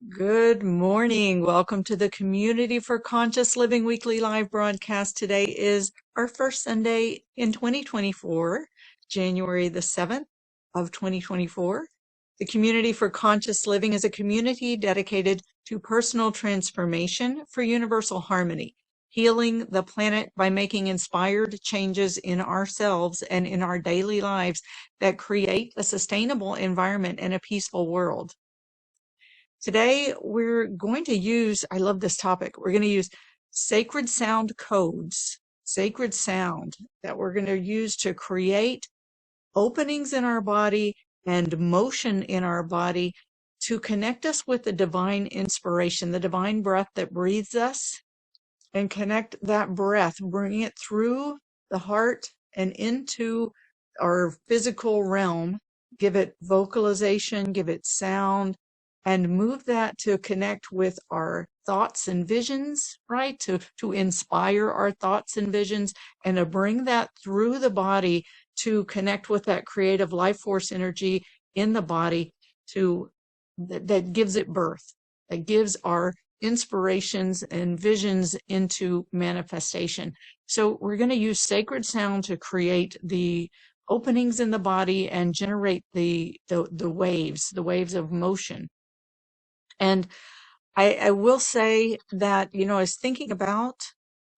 Good morning. Welcome to the Community for Conscious Living weekly live broadcast. Today is our first Sunday in 2024, January the 7th of 2024. The Community for Conscious Living is a community dedicated to personal transformation for universal harmony, healing the planet by making inspired changes in ourselves and in our daily lives that create a sustainable environment and a peaceful world. Today, we're going to use, I love this topic, we're going to use sacred sound codes, sacred sound that we're going to use to create openings in our body and motion in our body to connect us with the divine inspiration, the divine breath that breathes us, and connect that breath, bring it through the heart and into our physical realm, give it vocalization, give it sound, and move that to connect with our thoughts and visions, right? To inspire our thoughts and visions and to bring that through the body to connect with that creative life force energy in the body that gives it birth, that gives our inspirations and visions into manifestation. So we're going to use sacred sound to create the openings in the body and generate the waves of motion. And I will say that, I was thinking about,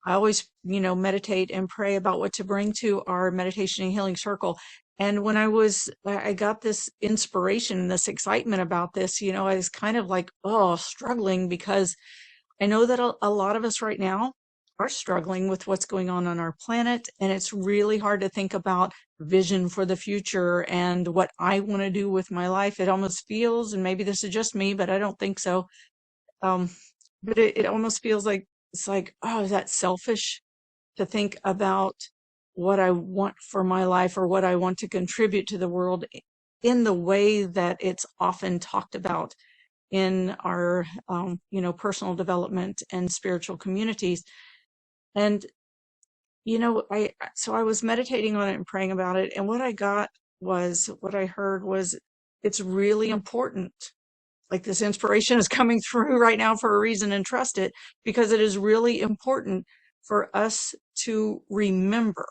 I always, meditate and pray about what to bring to our meditation and healing circle. And when I got this inspiration and this excitement about this, I was kind of like, struggling because I know that a lot of us right now are struggling with what's going on our planet. And it's really hard to think about vision for the future and what I want to do with my life. It almost feels, and maybe this is just me, but I don't think so. Um, but it almost feels like it's like, oh, is that selfish to think about what I want for my life or what I want to contribute to the world in the way that it's often talked about in our, personal development and spiritual communities. And, so I was meditating on it and praying about it. And what I heard was, it's really important. Like this inspiration is coming through right now for a reason, and trust it, because it is really important for us to remember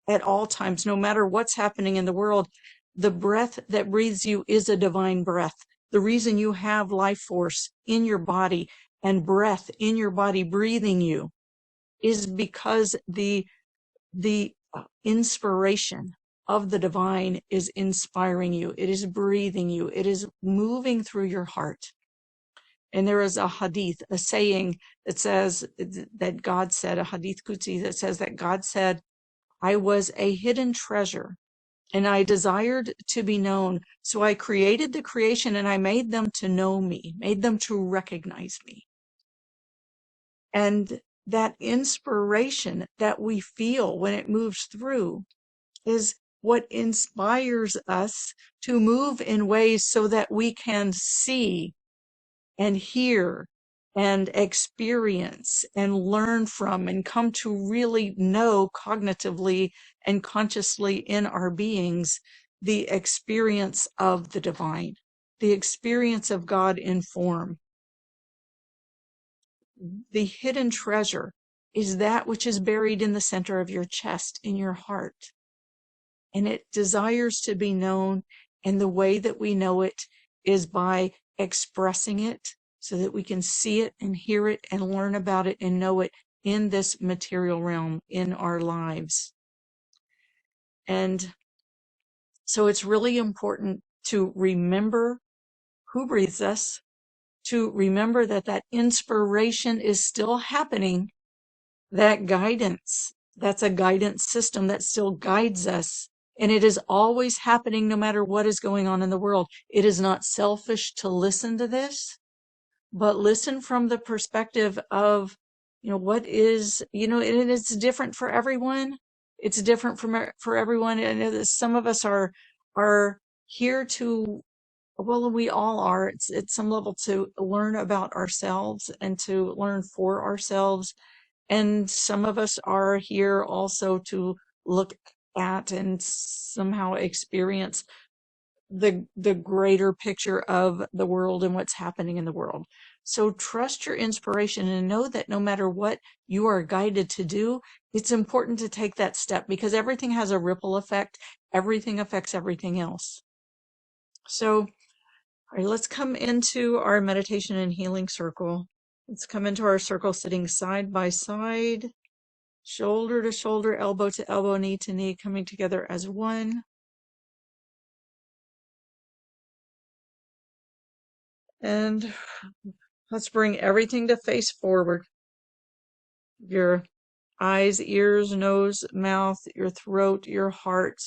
at all times, no matter what's happening in the world, the breath that breathes you is a divine breath. The reason you have life force in your body and breath in your body breathing you is because the inspiration of the divine is inspiring you. It is breathing you. It is moving through your heart. And there is a hadith, a saying that says that God said, a hadith Qudsi that says that God said, I was a hidden treasure and I desired to be known. So I created the creation and I made them to know me, made them to recognize me. And that inspiration that we feel when it moves through is what inspires us to move in ways so that we can see and hear and experience and learn from and come to really know cognitively and consciously in our beings the experience of the divine, the experience of God in form. The hidden treasure is that which is buried in the center of your chest, in your heart. And it desires to be known. And the way that we know it is by expressing it so that we can see it and hear it and learn about it and know it in this material realm in our lives. And so it's really important to remember who breathes us, to remember that that inspiration is still happening, that guidance, that's a guidance system that still guides us. And it is always happening no matter what is going on in the world. It is not selfish to listen to this, but listen from the perspective of, what is, and it's different for everyone. It's different for everyone. And some of us are here to, well, we all are, it's at some level to learn about ourselves and to learn for ourselves. And some of us are here also to look at and somehow experience the greater picture of the world and what's happening in the world. So trust your inspiration and know that no matter what you are guided to do, it's important to take that step because everything has a ripple effect. Everything affects everything else. So, all right, let's come into our meditation and healing circle. Let's come into our circle sitting side by side, shoulder to shoulder, elbow to elbow, knee to knee, coming together as one. And let's bring everything to face forward. Your eyes, ears, nose, mouth, your throat, your heart,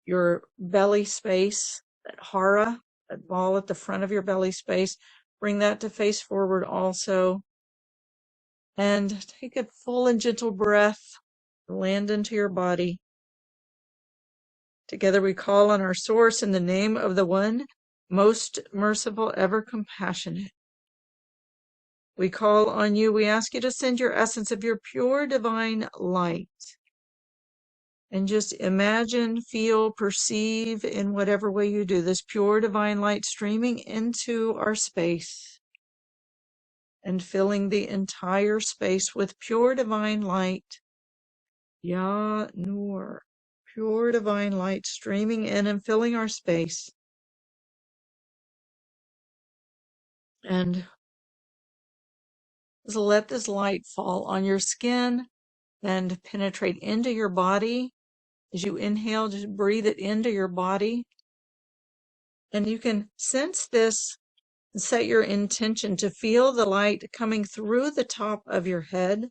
your belly space, that hara, that ball at the front of your belly space. Bring that to face forward also. And take a full and gentle breath. Land into your body. Together we call on our source in the name of the one most merciful, ever compassionate. We call on you. We ask you to send your essence of your pure divine light. And just imagine, feel, perceive in whatever way you do this pure divine light streaming into our space and filling the entire space with pure divine light. Ya Nur. Pure divine light streaming in and filling our space. And just let this light fall on your skin and penetrate into your body. As you inhale, just breathe it into your body. And you can sense this and set your intention to feel the light coming through the top of your head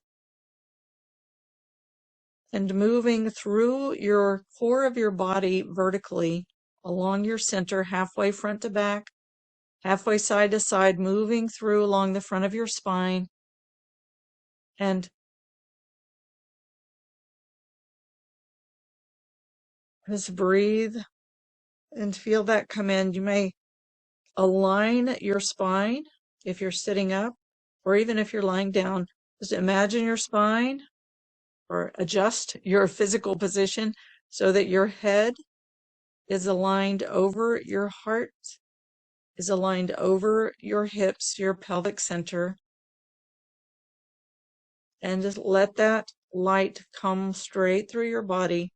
and moving through your core of your body vertically along your center, halfway front to back, halfway side to side, moving through along the front of your spine. And just breathe and feel that come in. You may align your spine if you're sitting up, or even if you're lying down. Just imagine your spine or adjust your physical position so that your head is aligned over your heart, is aligned over your hips, your pelvic center. And just let that light come straight through your body,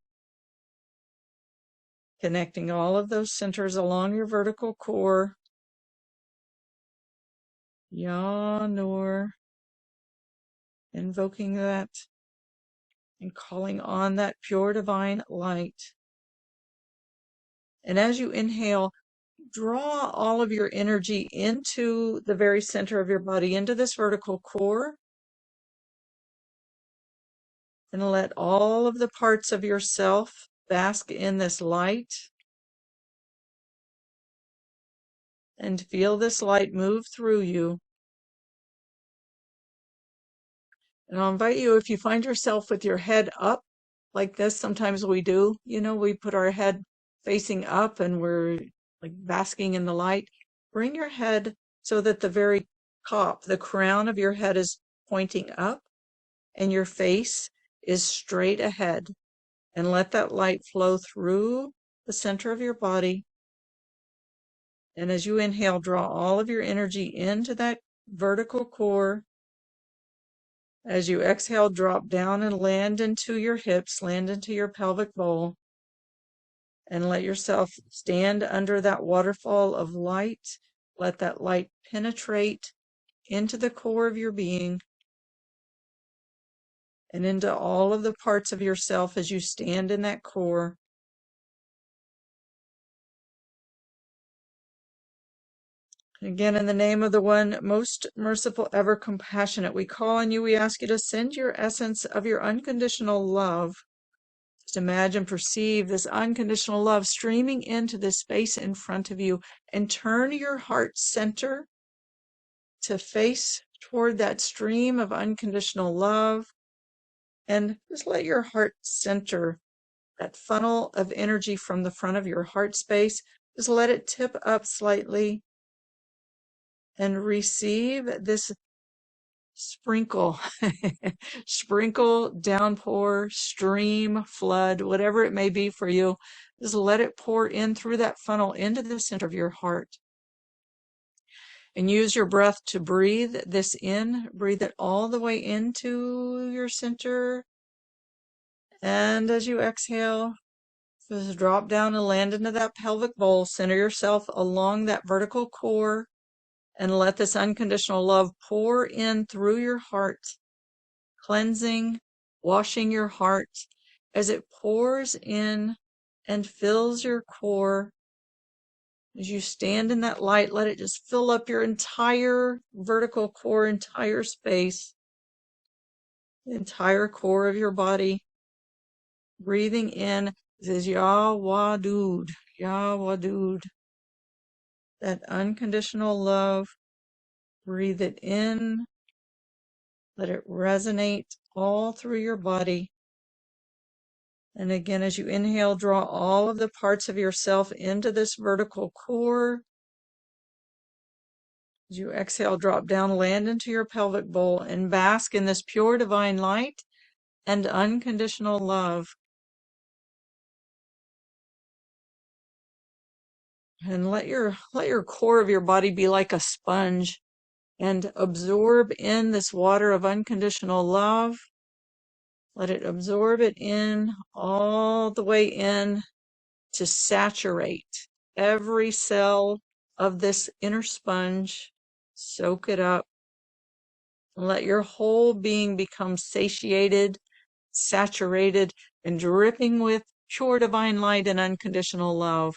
connecting all of those centers along your vertical core. Ya Nur, invoking that and calling on that pure divine light. And as you inhale, draw all of your energy into the very center of your body, into this vertical core, and let all of the parts of yourself bask in this light. And feel this light move through you. And I'll invite you, if you find yourself with your head up like this, sometimes we do, we put our head facing up and we're like basking in the light. Bring your head so that the very top, the crown of your head is pointing up and your face is straight ahead. And let that light flow through the center of your body. And as you inhale, draw all of your energy into that vertical core. As you exhale, drop down and land into your hips, land into your pelvic bowl, and let yourself stand under that waterfall of light. Let that light penetrate into the core of your being and into all of the parts of yourself as you stand in that core. Again, in the name of the one most merciful, ever compassionate, we call on you. We ask you to send your essence of your unconditional love. Just imagine, perceive this unconditional love streaming into the space in front of you, and turn your heart center to face toward that stream of unconditional love. And just let your heart center, that funnel of energy from the front of your heart space, just let it tip up slightly and receive this sprinkle, sprinkle, downpour, stream, flood, whatever it may be for you, Just let it pour in through that funnel into the center of your heart. And use your breath to breathe this in. Breathe it all the way into your center. And as you exhale, just drop down and land into that pelvic bowl. Center yourself along that vertical core and let this unconditional love pour in through your heart, cleansing, washing your heart as it pours in and fills your core. As you stand in that light, let it just fill up your entire vertical core, entire space, the entire core of your body. Breathing in, this is Ya Wadud, Ya Wadud. That unconditional love. Breathe it in. Let it resonate all through your body. And again, as you inhale, draw all of the parts of yourself into this vertical core. As you exhale, drop down, land into your pelvic bowl, and bask in this pure divine light and unconditional love. And let your core of your body be like a sponge and absorb in this water of unconditional love. Let it absorb it in all the way in to saturate every cell of this inner sponge. Soak it up. And let your whole being become satiated, saturated, and dripping with pure divine light and unconditional love.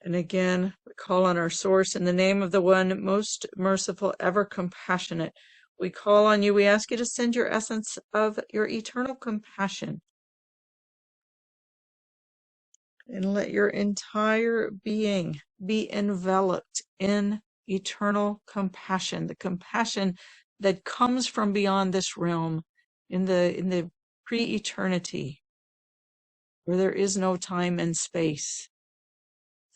And again, we call on our source in the name of the one most merciful, ever compassionate. We call on you. We ask you to send your essence of your eternal compassion. And let your entire being be enveloped in eternal compassion, the compassion that comes from beyond this realm, in the pre-eternity, where there is no time and space.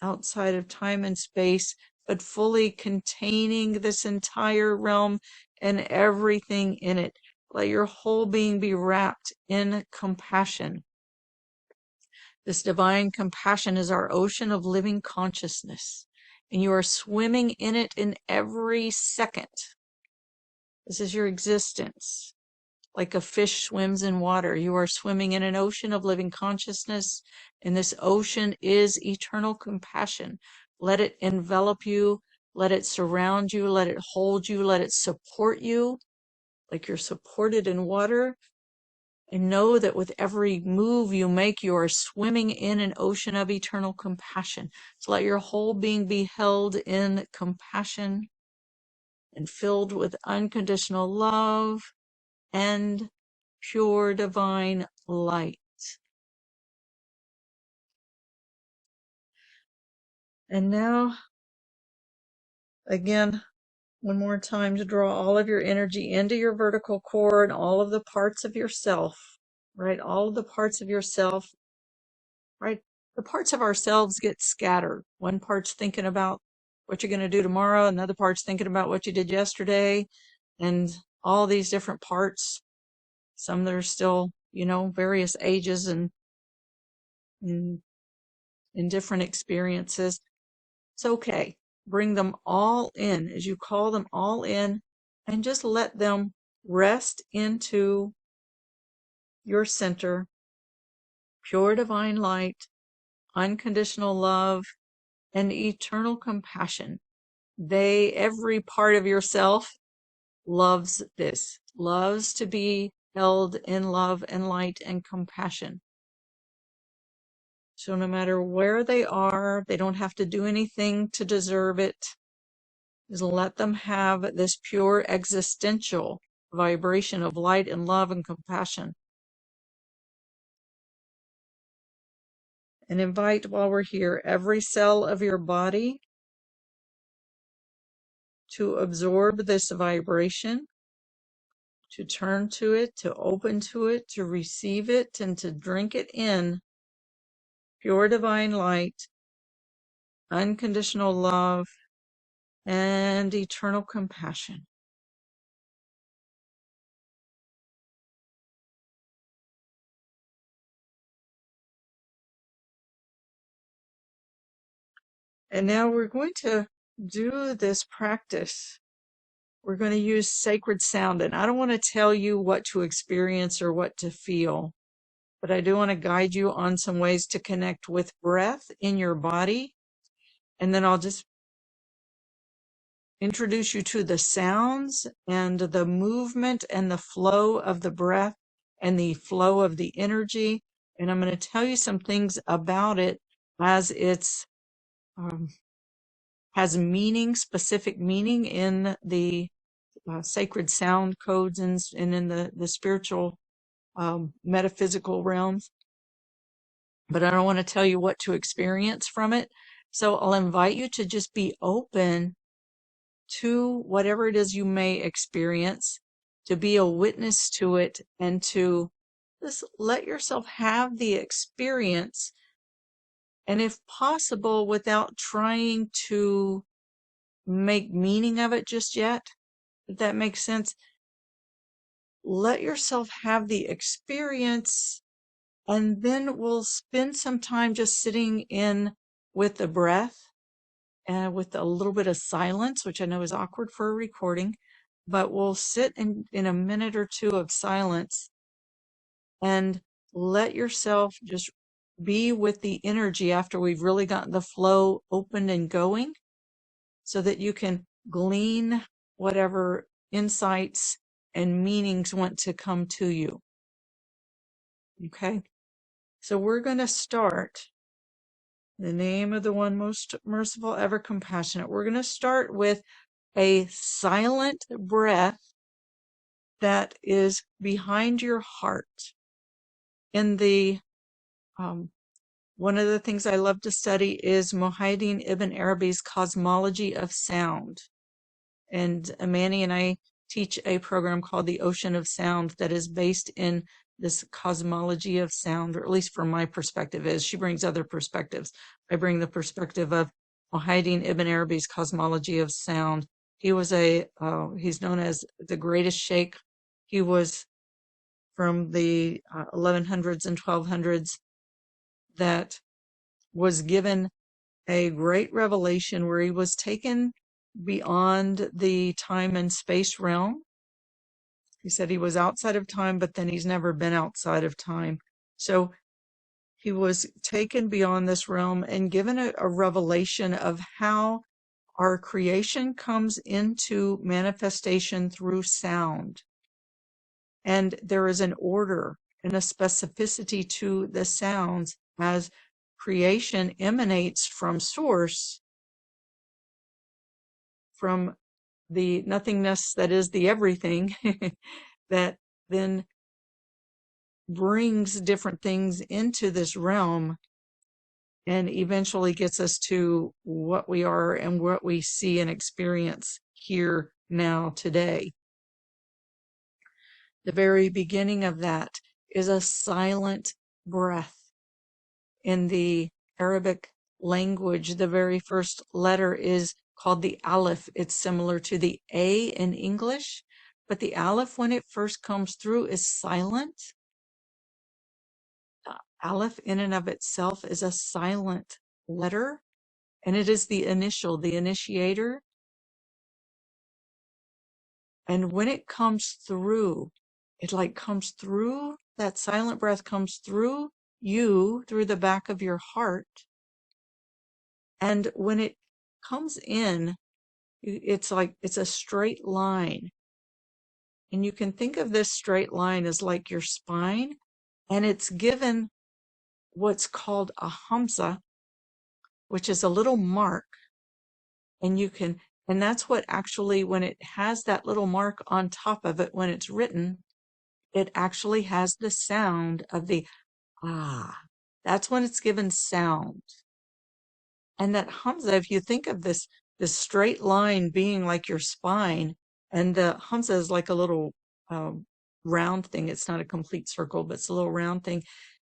Outside of time and space, but fully containing this entire realm and everything in it. Let your whole being be wrapped in compassion. This divine compassion is our ocean of living consciousness, and you are swimming in it in every second. This is your existence. Like a fish swims in water, you are swimming in an ocean of living consciousness, and this ocean is eternal compassion. Let it envelop you, let it surround you, let it hold you, let it support you, like you're supported in water. And know that with every move you make, you are swimming in an ocean of eternal compassion. So let your whole being be held in compassion and filled with unconditional love and pure divine light. And now, again, one more time, to draw all of your energy into your vertical core and all of the parts of yourself, right? All of the parts of yourself, right? The parts of ourselves get scattered. One part's thinking about what you're going to do tomorrow, another part's thinking about what you did yesterday, and all these different parts. Some that are still, various ages and in different experiences. It's okay. Bring them all in as you call them all in, and just let them rest into your center, pure divine light, unconditional love, and eternal compassion. Every part of yourself loves this, loves to be held in love and light and compassion. So no matter where they are, they don't have to do anything to deserve it. Just let them have this pure existential vibration of light and love and compassion. And invite, while we're here, every cell of your body to absorb this vibration, to turn to it, to open to it, to receive it, and to drink it in. Pure divine light, unconditional love, and eternal compassion. And now we're going to do this practice. We're going to use sacred sound. And I don't want to tell you what to experience or what to feel, but I do want to guide you on some ways to connect with breath in your body. And then I'll just introduce you to the sounds and the movement and the flow of the breath and the flow of the energy. And I'm going to tell you some things about it as it's um, has meaning, specific meaning in the sacred sound codes and in the spiritual metaphysical realms. But I don't want to tell you what to experience from it. So I'll invite you to just be open to whatever it is you may experience, to be a witness to it, and to just let yourself have the experience. And if possible, without trying to make meaning of it just yet, if that makes sense, let yourself have the experience, and then we'll spend some time just sitting in with the breath and with a little bit of silence, which I know is awkward for a recording, but we'll sit in a minute or two of silence and let yourself just be with the energy after we've really gotten the flow open and going, so that you can glean whatever insights and meanings want to come to you. Okay? So we're going to start in the name of the one most merciful, ever compassionate. We're going to start with a silent breath that is behind your heart. In the one of the things I love to study is Muhyiddin Ibn Arabi's cosmology of sound. And Amani and I teach a program called the Ocean of Sound that is based in this cosmology of sound, or at least from my perspective is. She brings other perspectives. I bring the perspective of Muhyiddin Ibn Arabi's cosmology of sound. He was he's known as the greatest sheikh. He was from the 1100s and 1200s that was given a great revelation where he was taken beyond the time and space realm. He said he was outside of time, but then he's never been outside of time. So he was taken beyond this realm and given a revelation of how our creation comes into manifestation through sound. And there is an order and a specificity to the sounds as creation emanates from source, from the nothingness that is the everything, that then brings different things into this realm and eventually gets us to what we are and what we see and experience here now today. The very beginning of that is a silent breath. In the Arabic language, the very first letter is called the Aleph. It's similar to the A in English, but the Aleph, when it first comes through, is silent. Aleph in and of itself is a silent letter, and it is the initial, the initiator. And when it comes through, it like comes through, that silent breath comes through you, through the back of your heart. And when it comes in, it's like it's a straight line. And you can think of this straight line as like your spine, and it's given what's called a hamza, which is a little mark. And and that's what actually, when it has that little mark on top of it, when it's written, it actually has the sound of the ah. That's when it's given sound. And that hamza, if you think of this straight line being like your spine, and the hamza is like a little round thing. It's not a complete circle, but it's a little round thing.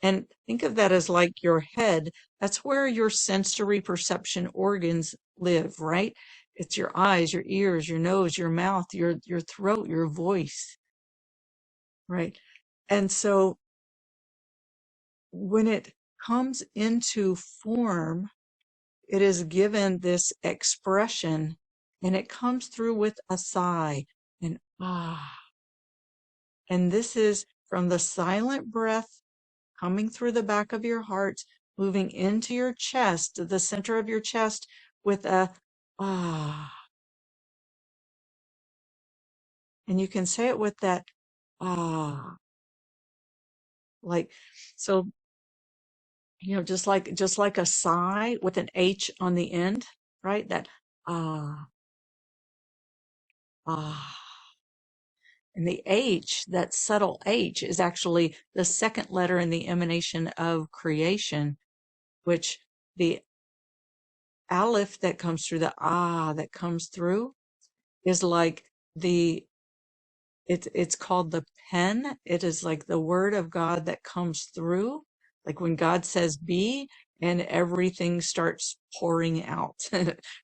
And think of that as like your head. That's where your sensory perception organs live, right? It's your eyes, your ears, your nose, your mouth, your throat, your voice, right? And so when it comes into form, it is given this expression, and it comes through with a sigh, and ah. And this is from the silent breath coming through the back of your heart, moving into your chest, the center of your chest, with a ah. And you can say it with that ah, like, so, just like a sigh with an H on the end, right? That ah, ah. And the H, that subtle H, is actually the second letter in the emanation of creation, which the aleph that comes through, the ah that comes through, is like the it's called the pen. It is like the word of God that comes through, like when God says be, and everything starts pouring out,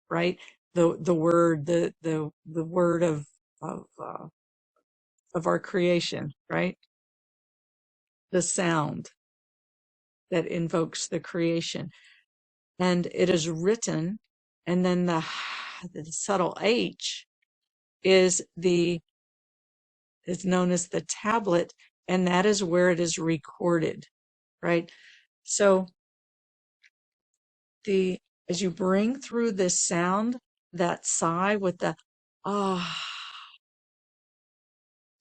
right? The word, the word of uh, of our creation, right? The sound that invokes the creation, and it is written, and then the subtle H is known as the tablet, and that is where it is recorded, right? So the as you bring through this sound, that sigh with the ah,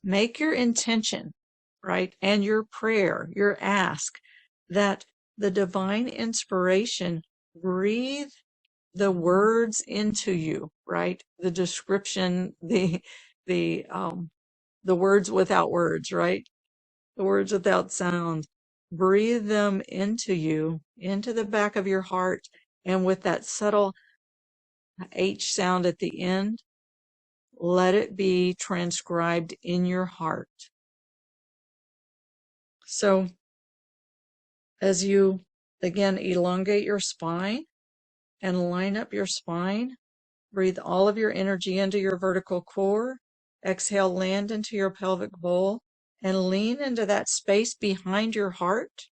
make your intention, right? And your prayer, your ask, that the divine inspiration breathe the words into you, right? The description, the the words without words, right? The words without sound. Breathe them into you, into the back of your heart, and with that subtle H sound at the end, let it be transcribed in your heart. So as you again elongate your spine and line up your spine, breathe all of your energy into your vertical core. Exhale, land into your pelvic bowl and lean into that space behind your heart.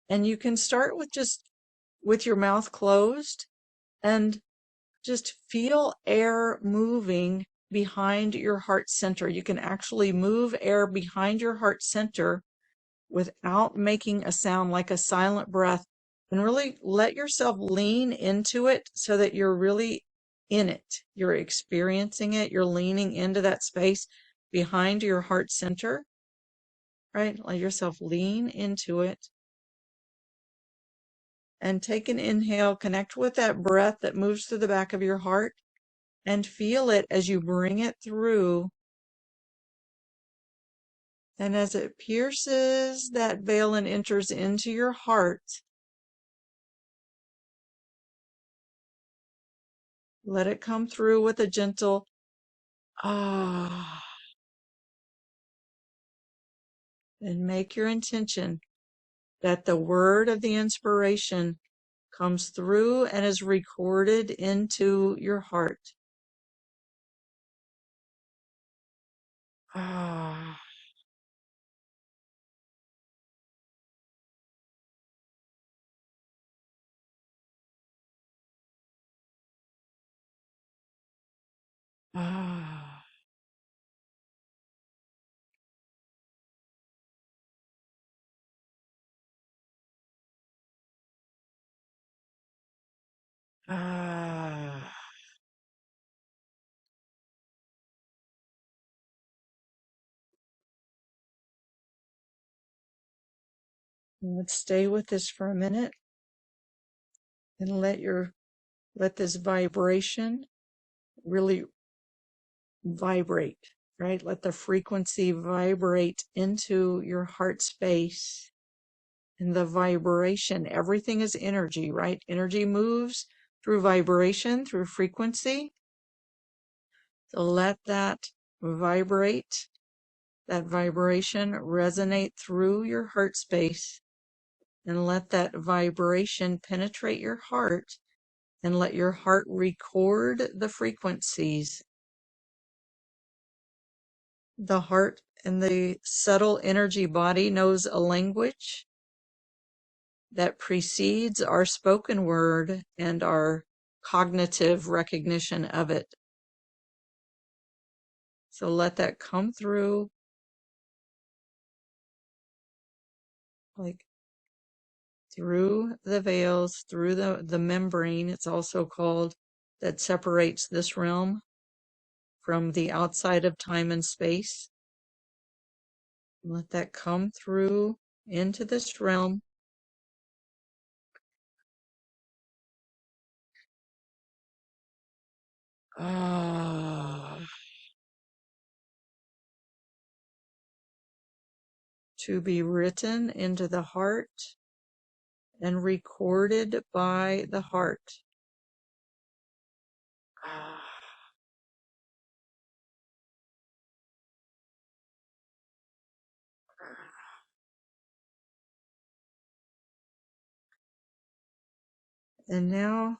And you can start with just with your mouth closed and just feel air moving behind your heart center. You can actually move air behind your heart center without making a sound, like a silent breath, and really let yourself lean into it so that you're really in it. You're experiencing it. You're leaning into that space behind your heart center, right? Let yourself lean into it and take an inhale. Connect with that breath that moves through the back of your heart and feel it as you bring it through. And as it pierces that veil and enters into your heart, let it come through with a gentle ah, and make your intention that the word of the inspiration comes through and is recorded into your heart. Ah, ah, ah. Let's stay with this for a minute and let this vibration really vibrate, right? Let the frequency vibrate into your heart space. And the vibration, everything is energy, right? Energy moves through vibration, through frequency. So let that vibrate, that vibration resonate through your heart space, and let that vibration penetrate your heart, and let your heart record the frequencies. The heart and the subtle energy body knows a language, that precedes our spoken word and our cognitive recognition of it. So let that come through, like through the veils, through the membrane, it's also called, that separates this realm from the outside of time and space. Let that come through into this realm. To be written into the heart and recorded by the heart. And now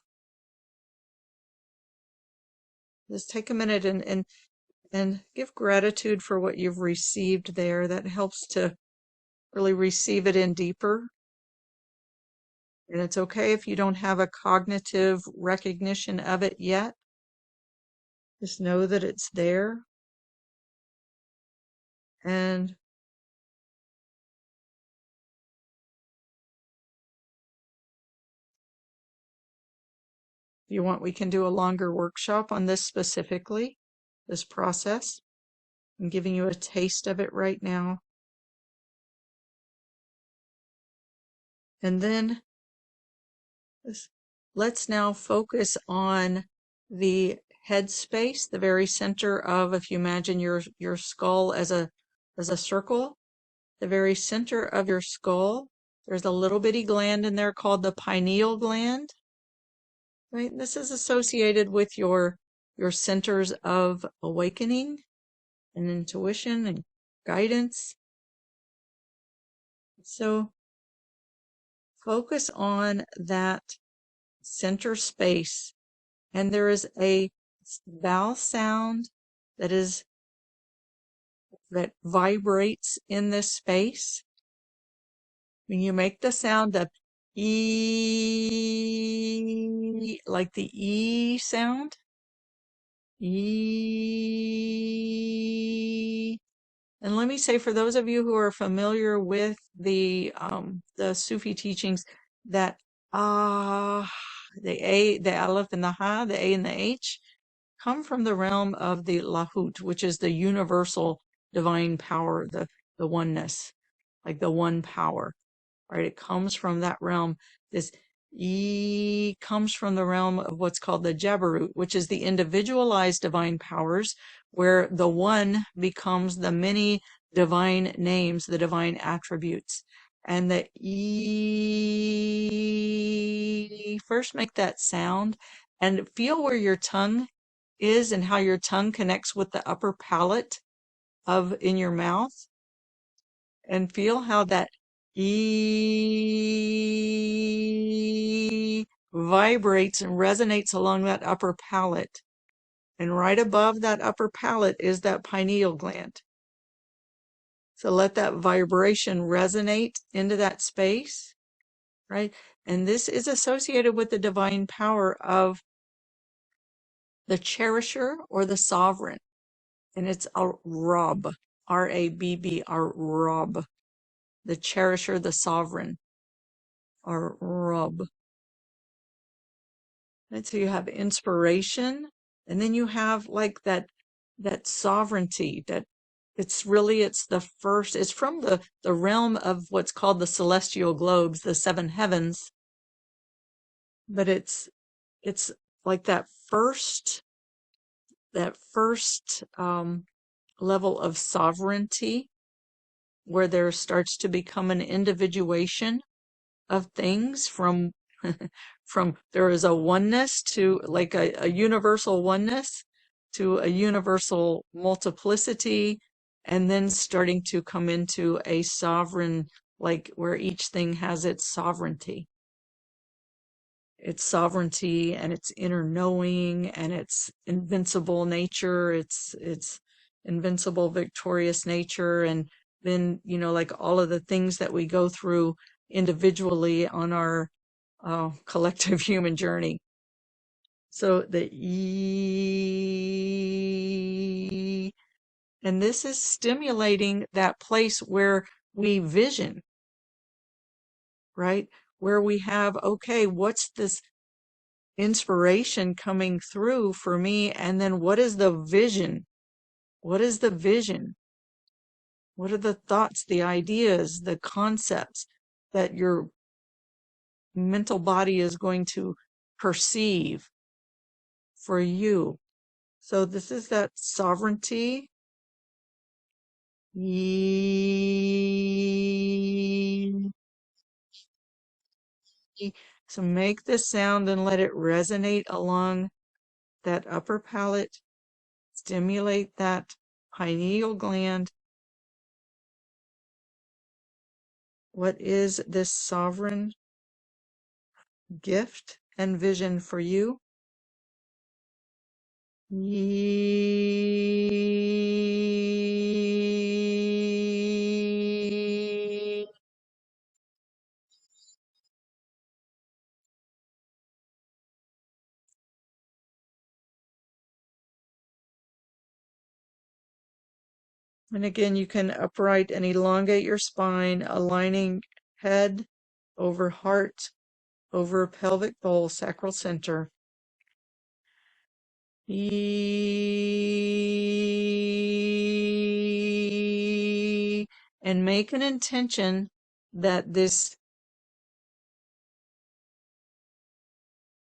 just take a minute and give gratitude for what you've received there. That helps to really receive it in deeper. And it's okay if you don't have a cognitive recognition of it yet. Just know that it's there. And if you want, we can do a longer workshop on this specifically, this process. I'm giving you a taste of it right now. And then let's now focus on the head space, the very center of, if you imagine your skull as a circle, the very center of your skull, there's a little bitty gland in there called the pineal gland. Right? This is associated with your centers of awakening and intuition and guidance. So focus on that center space, and there is a vowel sound that vibrates in this space. When you make the sound of E, like the E sound, E. And let me say, for those of you who are familiar with the Sufi teachings, that the A, the Aleph, and the Ha, the A and the H, come from the realm of the Lahut, which is the universal divine power, the oneness, like the one power, right? It comes from that realm. This E comes from the realm of what's called the Jabarut, which is the individualized divine powers, where the one becomes the many divine names, the divine attributes. And the E, first make that sound and feel where your tongue is and how your tongue connects with the upper palate of in your mouth, and feel how that E vibrates and resonates along that upper palate. And right above that upper palate is that pineal gland. So let that vibration resonate into that space, right? And this is associated with the divine power of the cherisher or the sovereign. And it's a Rabb, R-A-B-B, our Rabb, the cherisher, the sovereign, our Rabb. And so you have inspiration, and then you have like that sovereignty, that it's the first, it's from the realm of what's called the celestial globes, the seven heavens, but it's like that first level of sovereignty, where there starts to become an individuation of things from there is a oneness to like a universal oneness to a universal multiplicity, and then starting to come into a sovereign, like where each thing has its sovereignty and its inner knowing and its invincible nature, its invincible victorious nature. And then, like all of the things that we go through individually on our collective human journey. So the E, and this is stimulating that place where we vision, right? Where we have, okay, what's this inspiration coming through for me? And then what is the vision? What is the vision? What are the thoughts, the ideas, the concepts that your mental body is going to perceive for you? So this is that sovereignty. So make this sound and let it resonate along that upper palate. Stimulate that pineal gland. What is this sovereign gift and vision for you? And again, you can upright and elongate your spine, aligning head over heart, over pelvic bowl, sacral center. And make an intention that this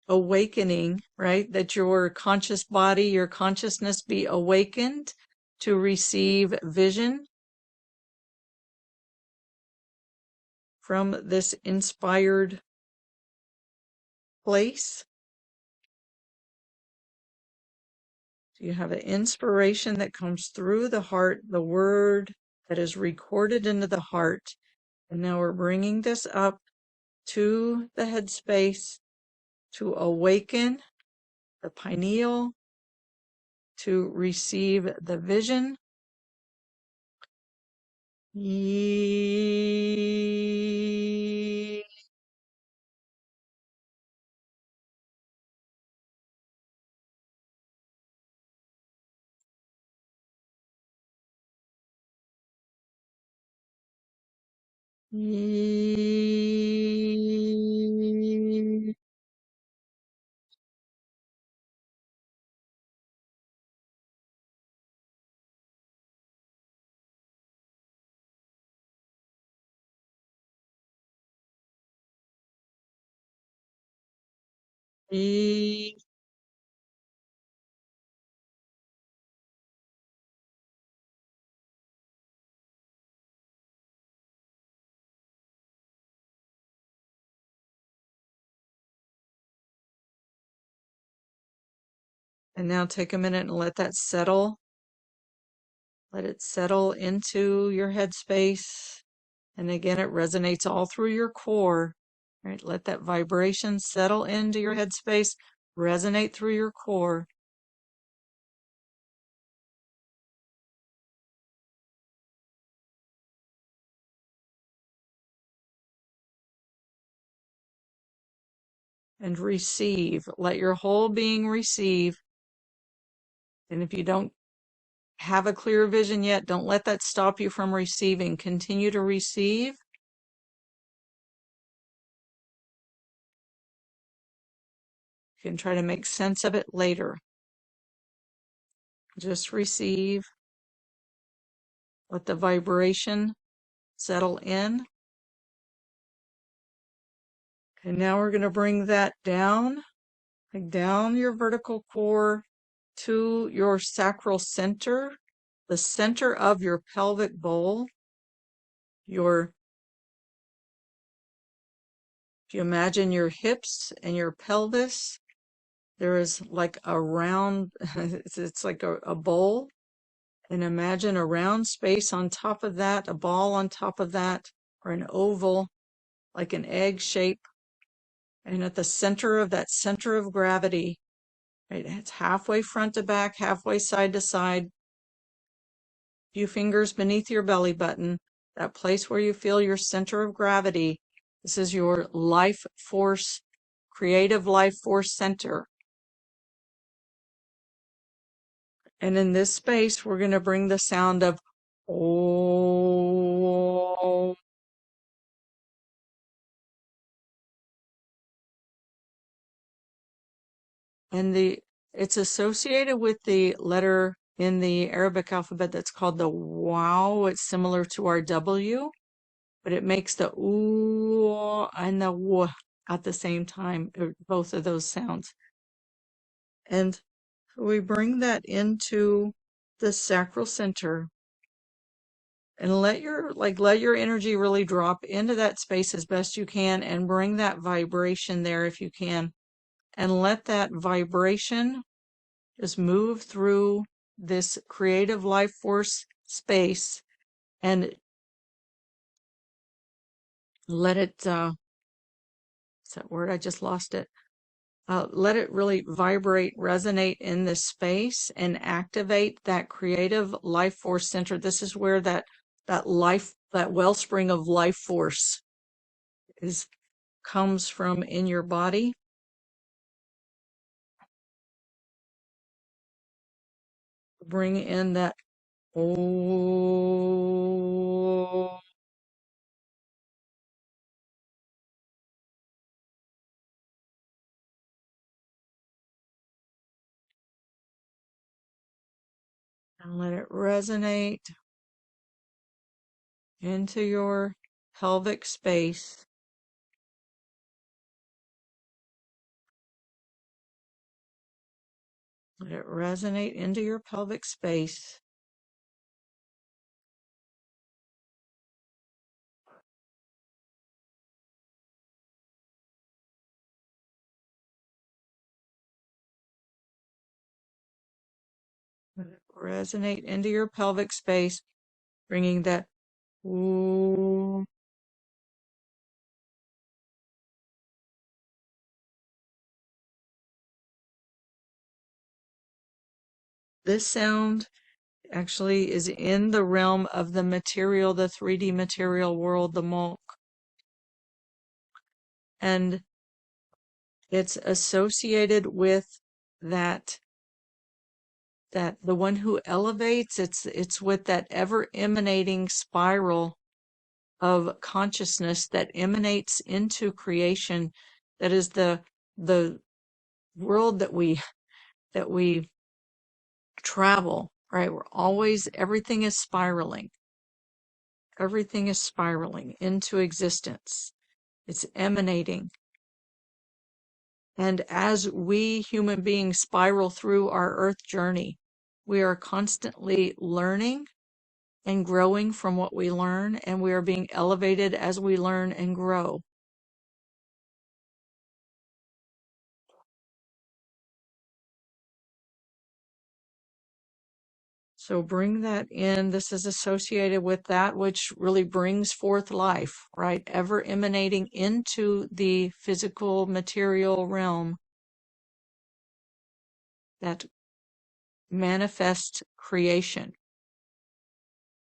awakening, right, that your conscious body, your consciousness be awakened to receive vision from this inspired place. So you have an inspiration that comes through the heart, the word that is recorded into the heart. And now we're bringing this up to the headspace to awaken the pineal, to receive the vision. And now take a minute and let that settle. Let it settle into your headspace. And again, it resonates all through your core. Right? Let that vibration settle into your headspace, resonate through your core. And receive. Let your whole being receive. And if you don't have a clear vision yet, don't let that stop you from receiving. Continue to receive. You can try to make sense of it later. Just receive. Let the vibration settle in. And now we're going to bring that down, like down your vertical core to your sacral center, the center of your pelvic bowl. If you imagine your hips and your pelvis, there is like a round, it's like a bowl. And imagine a round space on top of that, a ball on top of that, or an oval, like an egg shape. And at the center of that center of gravity, right, it's halfway front to back, halfway side to side, few fingers beneath your belly button, that place where you feel your center of gravity. This is your life force, creative life force center. And in this space, we're going to bring the sound of Om. And it's associated with the letter in the Arabic alphabet that's called the Wow. It's similar to our W, but it makes the ooh and the w at the same time, both of those sounds. And we bring that into the sacral center and let your energy really drop into that space as best you can and bring that vibration there if you can. And let that vibration just move through this creative life force space and let it, what's that word? I just lost it. Let it really vibrate, resonate in this space and activate that creative life force center. This is where that wellspring of life force comes from in your body. Bring in that oh, and let it resonate into your pelvic space. Let it resonate into your pelvic space. Let it resonate into your pelvic space, bringing that ooh. This sound actually is in the realm of the material, the 3D material world, the Monk. And it's associated with that the one who elevates. It's with that ever emanating spiral of consciousness that emanates into creation. That is the world that we travel, right? We're always, everything is spiraling. Everything is spiraling into existence. It's emanating. And as we human beings spiral through our earth journey, we are constantly learning and growing from what we learn, and we are being elevated as we learn and grow. So bring that in. This is associated with that which really brings forth life, right? Ever emanating into the physical material realm, that manifest creation.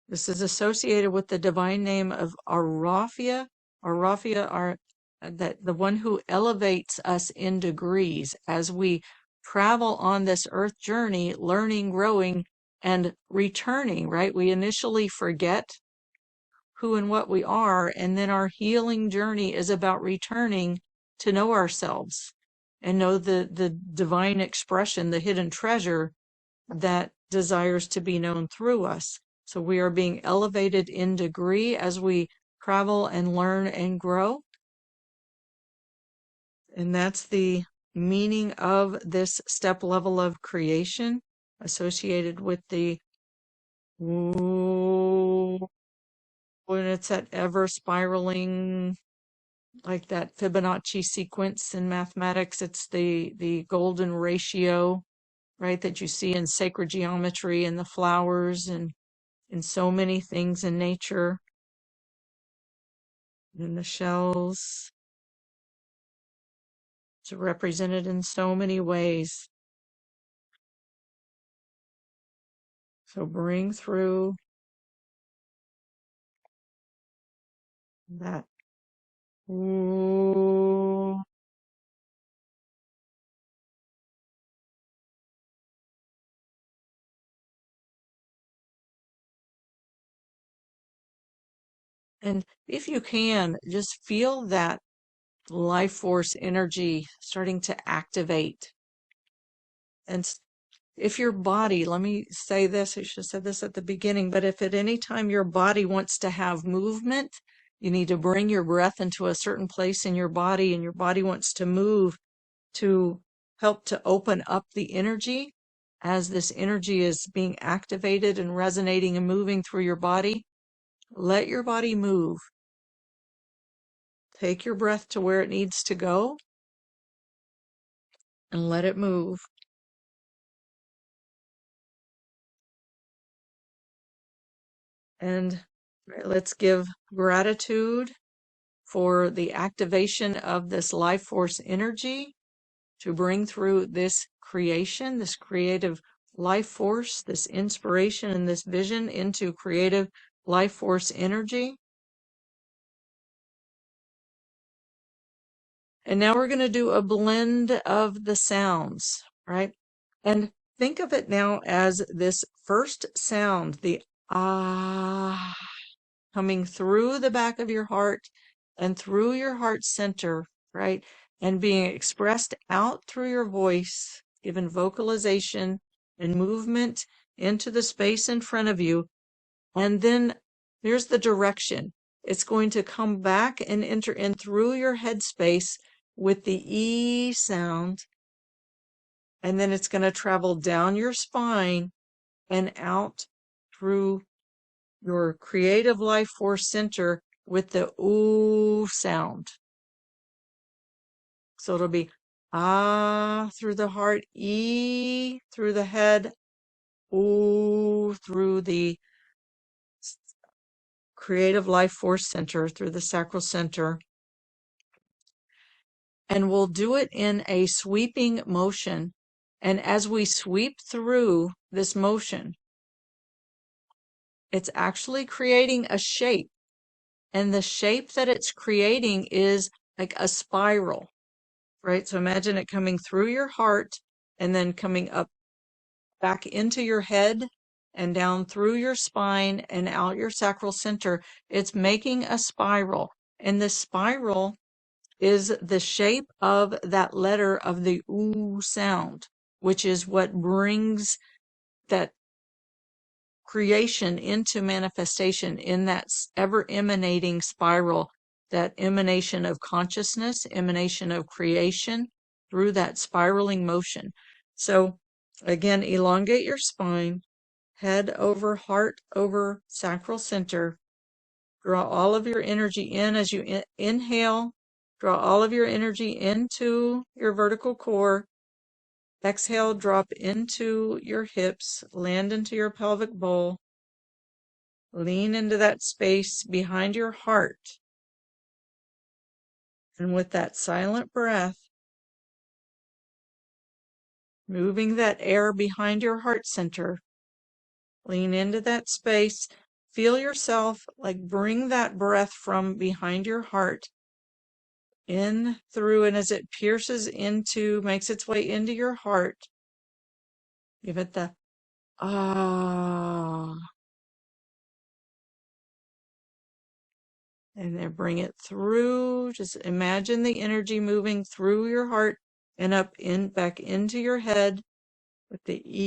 This is associated with the divine name of Arafia. Arafia are that the one who elevates us in degrees as we travel on this earth journey, learning, growing, and returning, right? We initially forget who and what we are, and then our healing journey is about returning to know ourselves and know the divine expression, the hidden treasure that desires to be known through us. So we are being elevated in degree as we travel and learn and grow. And that's the meaning of this step level of creation associated with the when it's that ever spiraling, like that Fibonacci sequence in mathematics. It's the golden ratio, right, that you see in sacred geometry and the flowers and in so many things in nature, in the shells. It's represented in so many ways. So bring through that Ooh. And if you can, just feel that life force energy starting to activate. And if your body, let me say this, I should have said this at the beginning, but if at any time your body wants to have movement, you need to bring your breath into a certain place in your body, and your body wants to move to help to open up the energy. As this energy is being activated and resonating and moving through your body, let your body move. Take your breath to where it needs to go and let it move. And let's give gratitude for the activation of this life force energy to bring through this creation, this creative life force, this inspiration and this vision into creative life force energy. And now we're going to do a blend of the sounds, right? And think of it now as this first sound, the ah, coming through the back of your heart and through your heart center, right? And being expressed out through your voice, given vocalization and movement into the space in front of you. And then there's the direction. It's going to come back and enter in through your head space with the E sound. And then it's going to travel down your spine and out through your creative life force center with the ooh sound. So it'll be ah through the heart, E through the head, ooh through the creative life force center, through the sacral center. And we'll do it in a sweeping motion. And as we sweep through this motion, it's actually creating a shape. And the shape that it's creating is like a spiral, right? So imagine it coming through your heart and then coming up back into your head and down through your spine and out your sacral center. It's making a spiral. And the spiral is the shape of that letter of the ooh sound, which is what brings that creation into manifestation in that ever emanating spiral, that emanation of consciousness, emanation of creation through that spiraling motion. So again, elongate your spine, head over, heart over, sacral center. Draw all of your energy in as you inhale. Draw all of your energy into your vertical core. Exhale, drop into your hips, land into your pelvic bowl. Lean into that space behind your heart. And with that silent breath, moving that air behind your heart center, lean into that space. Feel yourself like bring that breath from behind your heart in through, and as it pierces into, makes its way into your heart, give it the ah, and then bring it through. Just imagine the energy moving through your heart and up in back into your head with the E.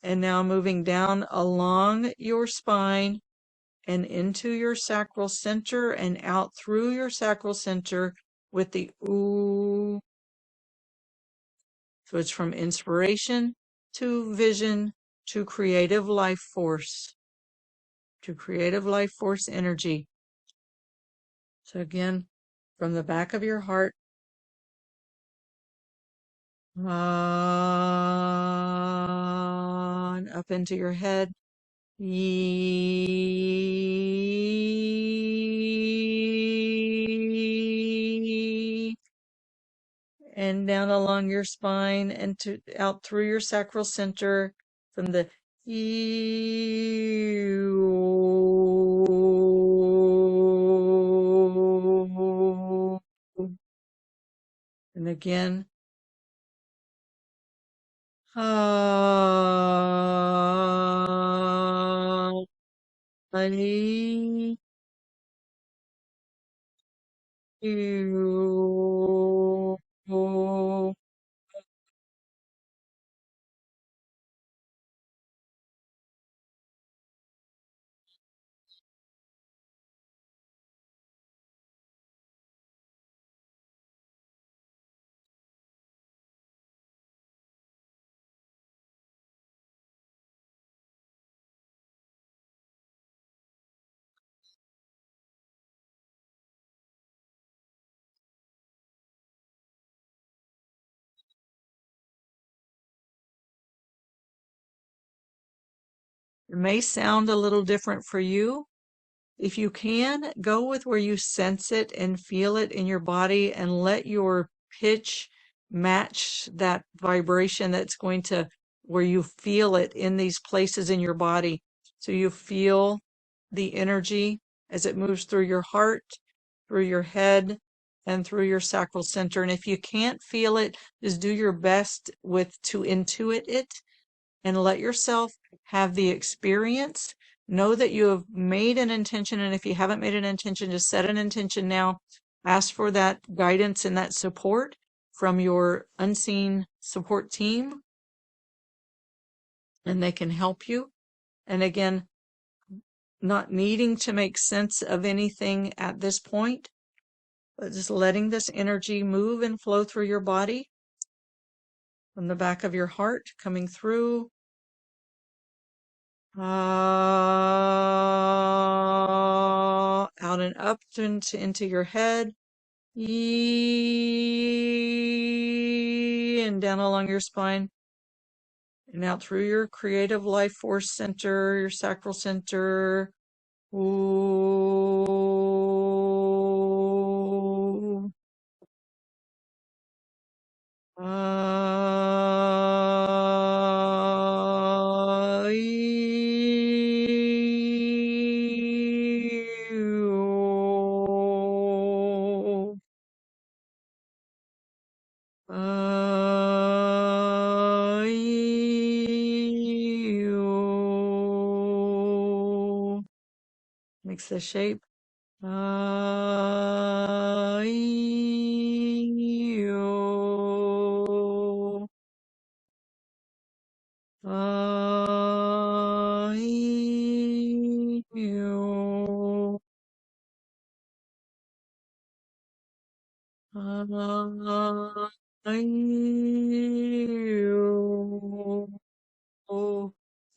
And now moving down along your spine and into your sacral center and out through your sacral center with the ooh. So it's from inspiration to vision to creative life force, energy. So again, from the back of your heart, on up into your head, and down along your spine and to out through your sacral center from the And again, ah, I, you. It may sound a little different for you. If you can, go with where you sense it and feel it in your body and let your pitch match that vibration that's going to where you feel it in these places in your body. So you feel the energy as it moves through your heart, through your head, and through your sacral center. And if you can't feel it, just do your best with to intuit it and let yourself have the experience. Know that you have made an intention, and if you haven't made an intention, just set an intention now. Ask for that guidance and that support from your unseen support team, and they can help you. And again, not needing to make sense of anything at this point, but just letting this energy move and flow through your body from the back of your heart, coming through out and up into your head. And down along your spine. And out through your creative life force center, your sacral center. Ooh. Makes the shape.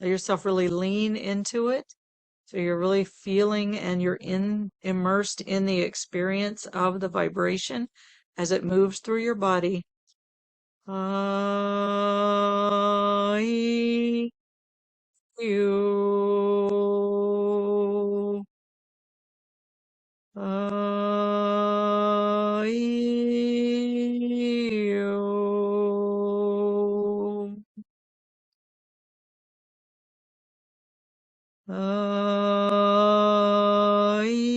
Let yourself really lean into it. So you're really feeling and you're immersed in the experience of the vibration as it moves through your body. I, you, I, you, I, you.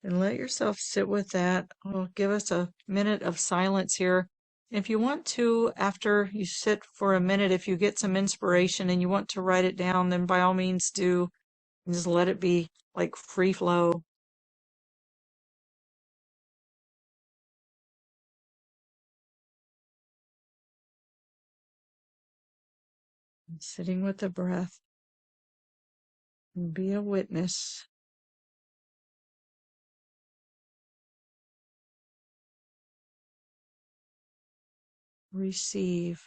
And let yourself sit with that. I'll give us a minute of silence here. If you want to, after you sit for a minute, if you get some inspiration and you want to write it down, then by all means do. And just let it be like free flow. Sitting with the breath and be a witness. Receive.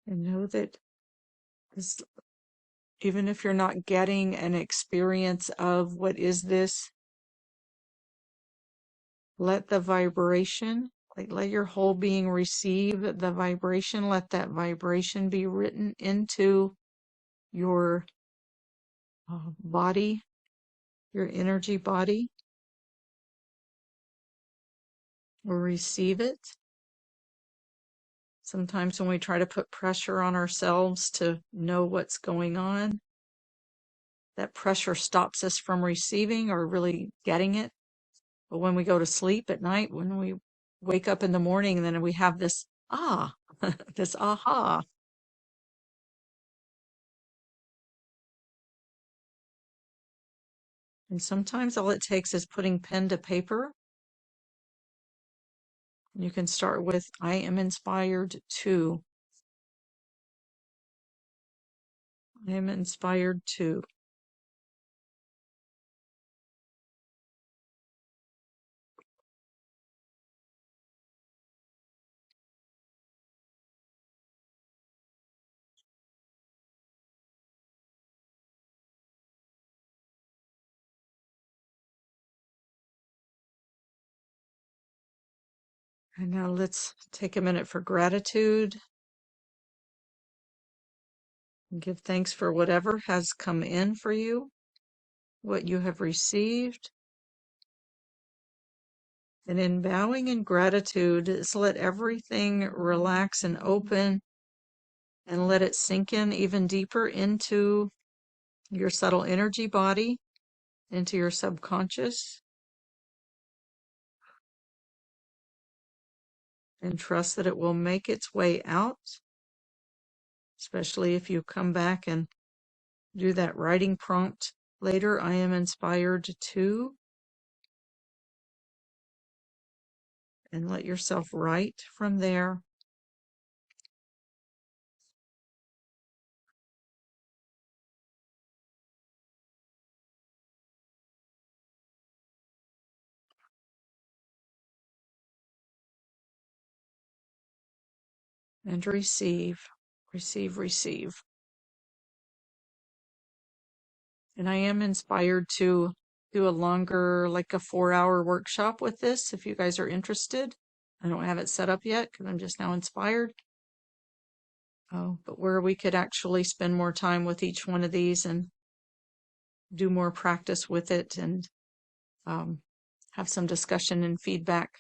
And know that this, even if you're not getting an experience of what is this, let the vibration, like let your whole being receive the vibration, let that vibration be written into your body, your energy body, or receive it. Sometimes when we try to put pressure on ourselves to know what's going on, that pressure stops us from receiving or really getting it. But when we go to sleep at night, when we wake up in the morning, then we have this this aha. And sometimes all it takes is putting pen to paper. You can start with, I am inspired to. I am inspired to. And now let's take a minute for gratitude and give thanks for whatever has come in for you, what you have received. And in bowing in gratitude, just let everything relax and open and let it sink in even deeper into your subtle energy body, into your subconscious. And trust that it will make its way out, especially if you come back and do that writing prompt later. I am inspired to, and let yourself write from there. And receive, receive, receive. And I am inspired to do a longer, like a 4-hour workshop with this if you guys are interested. I don't have it set up yet because I'm just now inspired. But where we could actually spend more time with each one of these and do more practice with it and have some discussion and feedback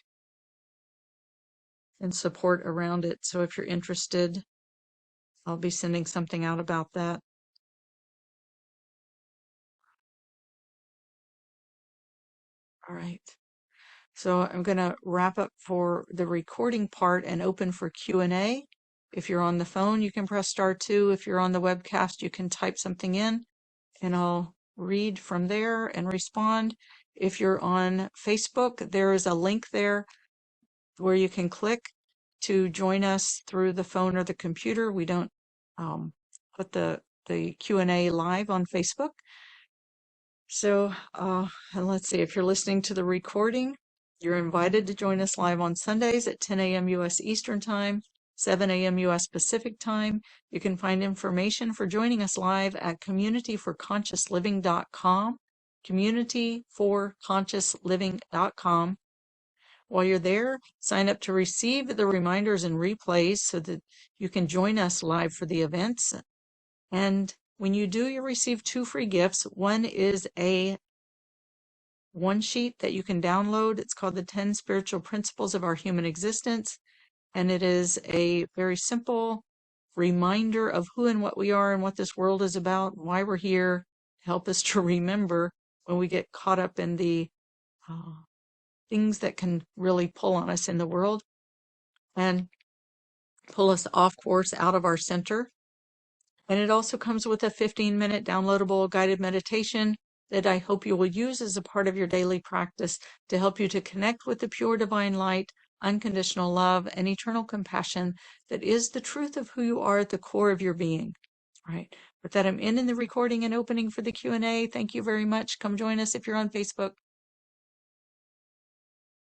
and support around it. So if you're interested, I'll be sending something out about that. All right. So I'm going to wrap up for the recording part and open for Q&A. If you're on the phone, you can press *2. If you're on the webcast, you can type something in and I'll read from there and respond. If you're on Facebook, there is a link there where you can click to join us through the phone or the computer. We don't put the Q&A live on Facebook. So and let's see, if you're listening to the recording, you're invited to join us live on Sundays at 10 a.m. U.S. Eastern Time, 7 a.m. U.S. Pacific Time. You can find information for joining us live at communityforconsciousliving.com, communityforconsciousliving.com. While you're there, sign up to receive the reminders and replays so that you can join us live for the events. And when you do, you receive 2 free gifts. One is a one sheet that you can download. It's called the 10 Spiritual Principles of Our Human Existence. And it is a very simple reminder of who and what we are and what this world is about, why we're here, to help us to remember when we get caught up in the things that can really pull on us in the world and pull us off course, out of our center. And it also comes with a 15-minute downloadable guided meditation that I hope you will use as a part of your daily practice to help you to connect with the pure divine light, unconditional love, and eternal compassion that is the truth of who you are at the core of your being. All right. With that, I'm ending the recording and opening for the Q&A. Thank you very much. Come join us if you're on Facebook.